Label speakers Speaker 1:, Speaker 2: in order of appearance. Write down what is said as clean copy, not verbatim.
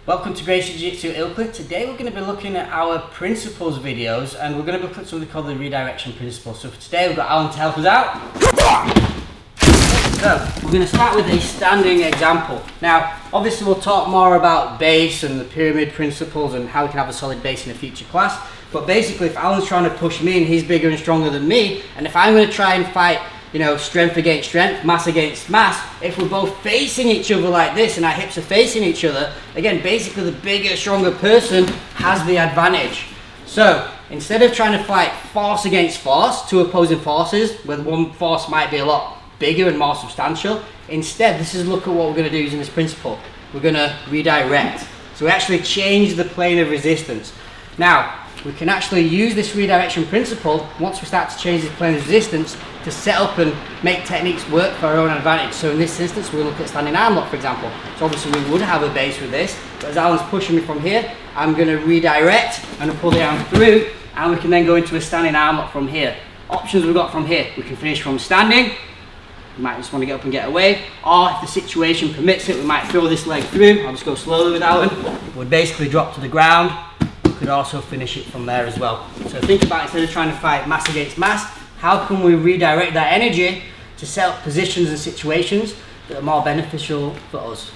Speaker 1: Welcome to Gracie Jiu-Jitsu Ilkley. Today we're going to be looking at our principles videos and we're going to be looking at something called the Redirection Principle. So for today we've got Alan to help us out. So we're going to start with a standing example. Now obviously we'll talk more about base and the pyramid principles and how we can have a solid base in a future class. But basically if Alan's trying to push me and he's bigger and stronger than me, and if I'm going to try and fight strength against strength, mass against mass, if we're both facing each other like this and our hips are facing each other, again, basically the bigger, stronger person has the advantage. So instead of trying to fight force against force, two opposing forces, where one force might be a lot bigger and more substantial, instead, look at what we're going to do using this principle. We're going to redirect. So we actually change the plane of resistance. Now, we can actually use this redirection principle once we start to change this plane of resistance to set up and make techniques work for our own advantage. So in this instance, we'll look at standing arm lock, for example. So obviously we would have a base with this, but as Alan's pushing me from here, I'm going to redirect and pull the arm through, and we can then go into a standing arm lock from here. Options we've got from here, we can finish from standing. We might just want to get up and get away, or if the situation permits it, we might throw this leg through. I'll just go slowly with Alan. We'd basically drop to the ground. Could also finish it from there as well. So think about, instead of trying to fight mass against mass, how can we redirect that energy to set up positions and situations that are more beneficial for us?